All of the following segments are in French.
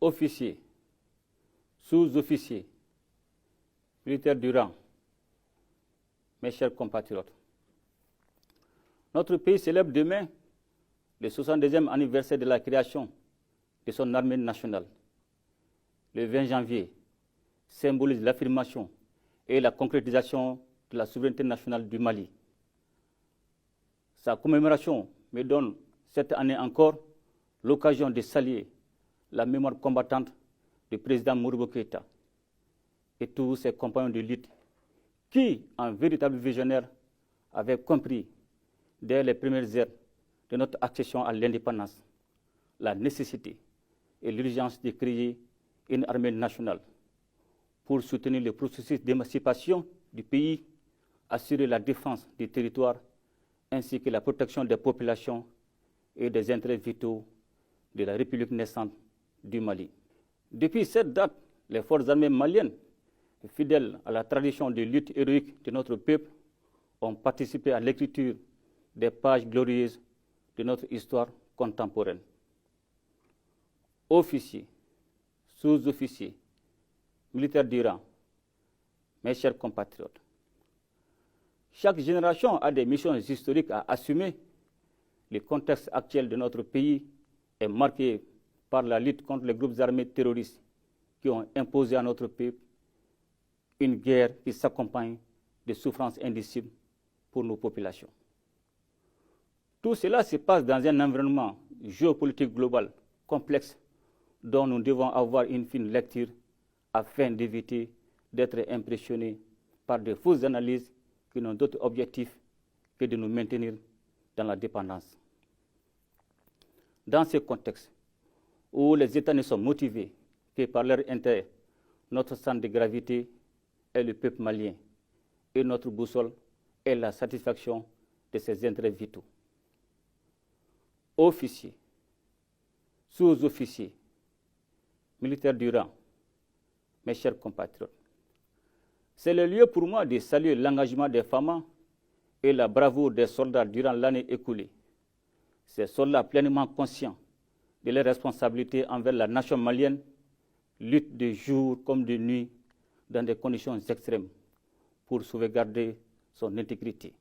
officiers, sous-officiers, militaires du rang, mes chers compatriotes, notre pays célèbre demain le 62e anniversaire de la création de son armée nationale. Le 20 janvier symbolise l'affirmation et la concrétisation de la souveraineté nationale du Mali. Sa commémoration me donne cette année encore l'occasion de saluer la mémoire combattante du président Modibo Keïta et tous ses compagnons de lutte qui, en véritable visionnaire, avaient compris dès les premières heures de notre accession à l'indépendance la nécessité et l'urgence de créer une armée nationale pour soutenir le processus d'émancipation du pays, assurer la défense du territoire ainsi que la protection des populations et des intérêts vitaux de la République naissante du Mali. Depuis cette date, les forces armées maliennes, fidèles à la tradition de lutte héroïque de notre peuple, ont participé à l'écriture des pages glorieuses de notre histoire contemporaine. Officiers, sous-officiers, militaires du rang, mes chers compatriotes, chaque génération a des missions historiques à assumer. Le contexte actuel de notre pays est marqué par la lutte contre les groupes armés terroristes qui ont imposé à notre peuple une guerre qui s'accompagne de souffrances indicibles pour nos populations. Tout cela se passe dans un environnement géopolitique global complexe dont nous devons avoir une fine lecture afin d'éviter d'être impressionnés par de fausses analyses qui n'ont d'autre objectif que de nous maintenir dans la dépendance. Dans ce contexte où les États ne sont motivés que par leur intérêt, notre centre de gravité est le peuple malien et notre boussole est la satisfaction de ses intérêts vitaux. Officiers, sous-officiers, militaires du rang, mes chers compatriotes, c'est le lieu pour moi de saluer l'engagement des femmes et la bravoure des soldats durant l'année écoulée. Ces soldats pleinement conscients de leurs responsabilités envers la nation malienne luttent de jour comme de nuit dans des conditions extrêmes pour sauvegarder son intégrité.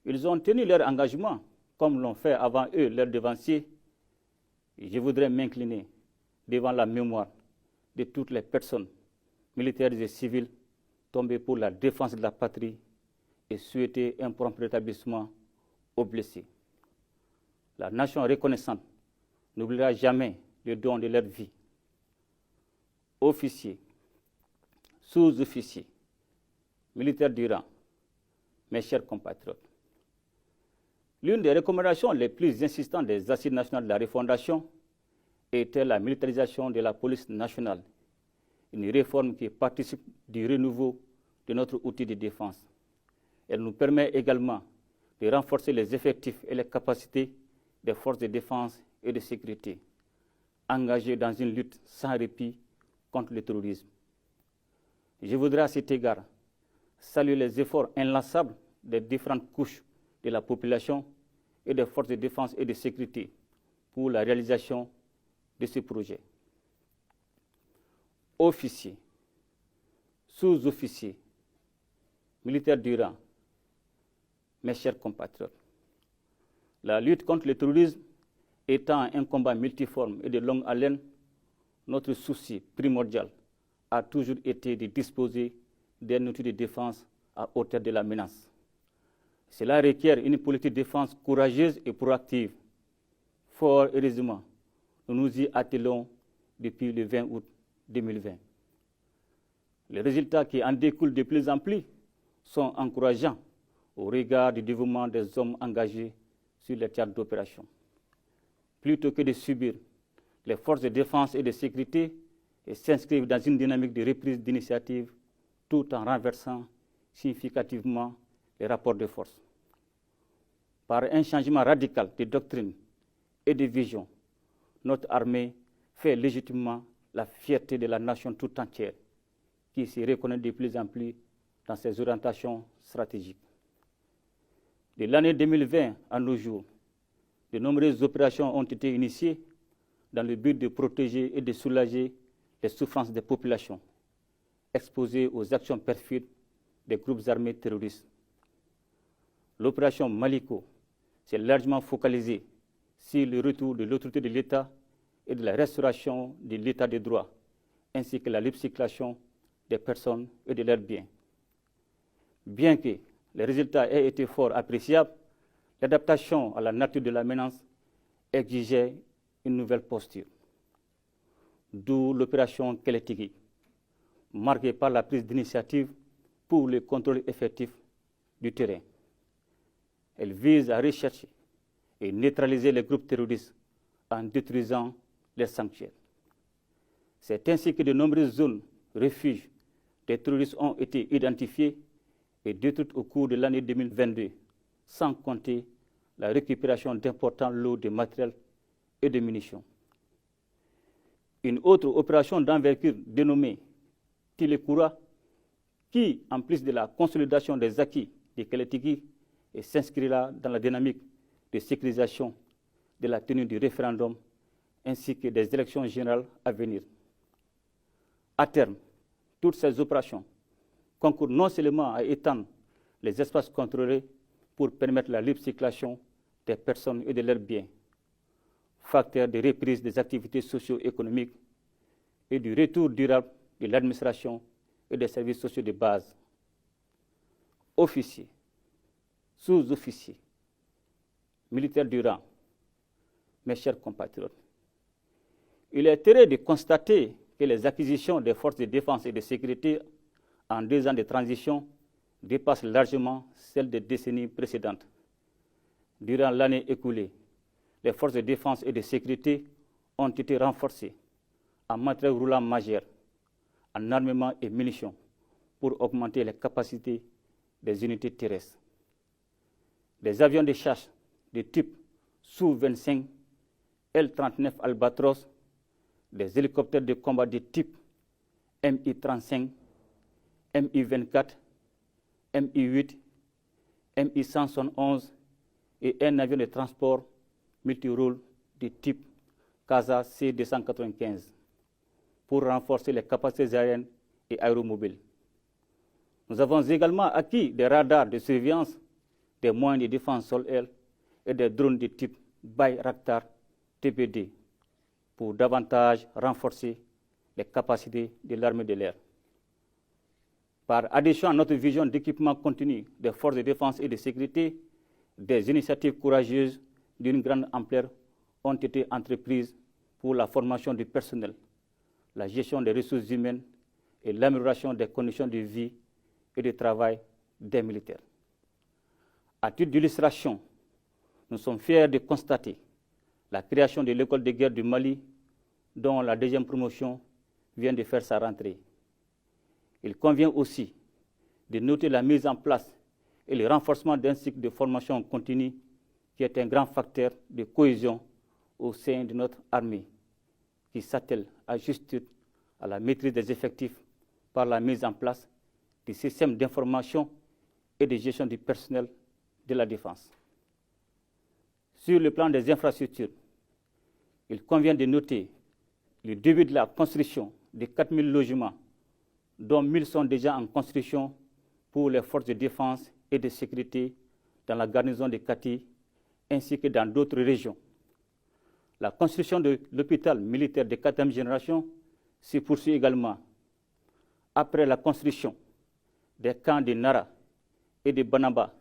Ils ont tenu leur engagement comme l'ont fait avant eux leurs devanciers. Je voudrais m'incliner devant la mémoire de toutes les personnes, militaires et civils, tombées pour la défense de la patrie et souhaiter un prompt rétablissement aux blessés. La nation reconnaissante n'oubliera jamais le don de leur vie. Officiers, sous-officiers, militaires du rang, mes chers compatriotes, l'une des recommandations les plus insistantes des Assises nationales de la refondation était la militarisation de la police nationale, une réforme qui participe du renouveau de notre outil de défense. Elle nous permet également de renforcer les effectifs et les capacités des forces de défense et de sécurité, engagées dans une lutte sans répit contre le terrorisme. Je voudrais à cet égard saluer les efforts inlassables des différentes couches de la population et des forces de défense et de sécurité pour la réalisation de ce projet. Officiers, sous-officiers, militaires du rang, mes chers compatriotes, la lutte contre le terrorisme étant un combat multiforme et de longue haleine, notre souci primordial a toujours été de disposer d'un outil de défense à hauteur de la menace. Cela requiert une politique de défense courageuse et proactive. Fort heureusement, nous nous y attelons depuis le 20 août 2020. Les résultats qui en découlent de plus en plus sont encourageants au regard du dévouement des hommes engagés sur les théâtres d'opération. Plutôt que de subir, les forces de défense et de sécurité s'inscrivent dans une dynamique de reprise d'initiative tout en renversant significativement les rapports de force. Par un changement radical de doctrine et de vision, notre armée fait légitimement la fierté de la nation tout entière qui se reconnaît de plus en plus dans ses orientations stratégiques. De l'année 2020 à nos jours, de nombreuses opérations ont été initiées dans le but de protéger et de soulager les souffrances des populations exposées aux actions perfides des groupes armés terroristes. L'opération Maliko s'est largement focalisée sur le retour de l'autorité de l'État et de la restauration de l'État de droit, ainsi que la libre circulation des personnes et de leurs biens. Bien que les résultats aient été fort appréciables, l'adaptation à la nature de la menace exigeait une nouvelle posture. D'où l'opération Kélétigui, marquée par la prise d'initiative pour le contrôle effectif du terrain. Elle vise à rechercher et neutraliser les groupes terroristes en détruisant les sanctuaires. C'est ainsi que de nombreuses zones refuges des terroristes ont été identifiées et détruites au cours de l'année 2022, sans compter la récupération d'importants lots de matériel et de munitions. Une autre opération d'envergure dénommée Tilekura, qui, en plus de la consolidation des acquis de Kélétigui, s'inscrira dans la dynamique de sécurisation de la tenue du référendum ainsi que des élections générales à venir. À terme, toutes ces opérations concourent non seulement à étendre les espaces contrôlés pour permettre la libre circulation des personnes et de leurs biens, facteur de reprise des activités socio-économiques et du retour durable de l'administration et des services sociaux de base. Officiers, sous-officiers, militaires du rang, mes chers compatriotes, il est heureux de constater que les acquisitions des forces de défense et de sécurité en 2 ans de transition dépassent largement celles des décennies précédentes. Durant l'année écoulée, les forces de défense et de sécurité ont été renforcées en matériel roulant majeur, en armement et munitions pour augmenter les capacités des unités terrestres. Des avions de chasse de type Su-25, L-39 Albatros, des hélicoptères de combat de type Mi-35, Mi-24, Mi-8, Mi-171 et un avion de transport multirôle de type CASA C-295 pour renforcer les capacités aériennes et aéromobiles. Nous avons également acquis des radars de surveillance, des moyens de défense sol-air et des drones de type Bayraktar TPD pour davantage renforcer les capacités de l'armée de l'air. Par adhésion à notre vision d'équipement continu des forces de défense et de sécurité, des initiatives courageuses d'une grande ampleur ont été entreprises pour la formation du personnel, la gestion des ressources humaines et l'amélioration des conditions de vie et de travail des militaires. À titre d'illustration, nous sommes fiers de constater la création de l'école de guerre du Mali, dont la 2e promotion vient de faire sa rentrée. Il convient aussi de noter la mise en place et le renforcement d'un cycle de formation continue qui est un grand facteur de cohésion au sein de notre armée, qui s'attelle à juste titre à la maîtrise des effectifs par la mise en place des systèmes d'information et de gestion du personnel de la défense. Sur le plan des infrastructures, il convient de noter le début de la construction de 4 000 logements, dont 1 000 sont déjà en construction pour les forces de défense et de sécurité dans la garnison de Kati, ainsi que dans d'autres régions. La construction de l'hôpital militaire de 4e génération se poursuit également. Après la construction des camps de Nara et de Banaba,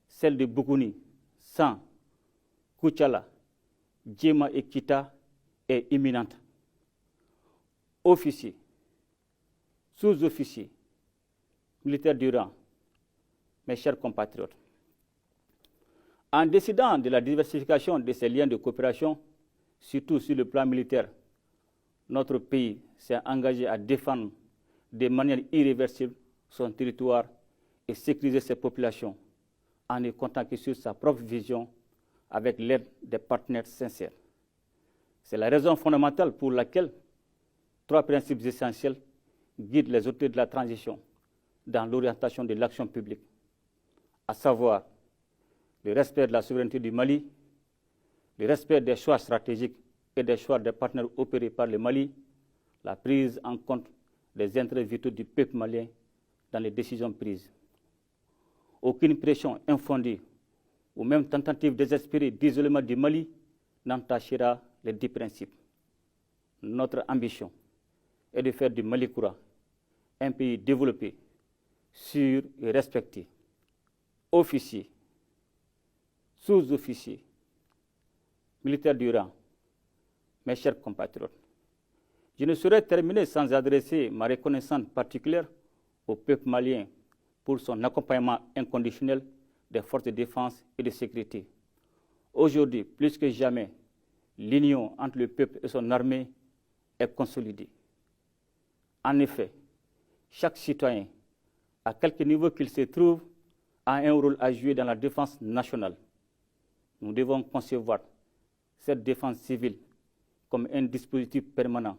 celle de Bougouni, San, Kouchala, Djema et Kita est imminente. Officiers, sous-officiers, militaires du rang, mes chers compatriotes, en décidant de la diversification de ces liens de coopération, surtout sur le plan militaire, notre pays s'est engagé à défendre de manière irréversible son territoire et sécuriser ses populations en ne comptant que sur sa propre vision avec l'aide des partenaires sincères. C'est la raison fondamentale pour laquelle 3 principes essentiels guident les autorités de la transition dans l'orientation de l'action publique, à savoir le respect de la souveraineté du Mali, le respect des choix stratégiques et des choix des partenaires opérés par le Mali, la prise en compte des intérêts vitaux du peuple malien dans les décisions prises. Aucune pression infondée ou même tentative désespérée d'isolement du Mali n'entachera les 10 principes. Notre ambition est de faire du Mali Koura un pays développé, sûr et respecté. Officiers, sous-officiers, militaires du rang, mes chers compatriotes, je ne saurais terminer sans adresser ma reconnaissance particulière au peuple malien pour son accompagnement inconditionnel des forces de défense et de sécurité. Aujourd'hui, plus que jamais, l'union entre le peuple et son armée est consolidée. En effet, chaque citoyen, à quelque niveau qu'il se trouve, a un rôle à jouer dans la défense nationale. Nous devons concevoir cette défense civile comme un dispositif permanent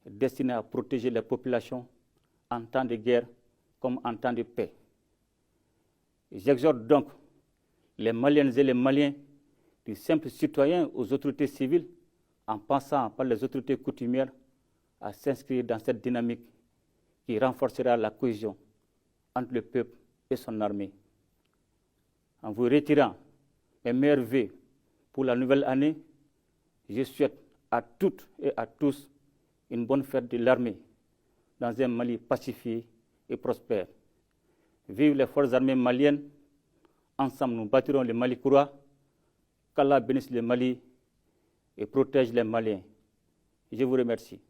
destiné à protéger les populations en temps de guerre comme en temps de paix. J'exhorte donc les Maliennes et les Maliens, du simple citoyen aux autorités civiles, en passant par les autorités coutumières, à s'inscrire dans cette dynamique qui renforcera la cohésion entre le peuple et son armée. En vous retirant mes meilleurs vœux pour la nouvelle année, je souhaite à toutes et à tous une bonne fête de l'armée dans un Mali pacifié et prospère. Vive les forces armées maliennes. Ensemble, nous bâtirons le Mali Koura. Qu'Allah bénisse le Mali et protège les Maliens. Je vous remercie.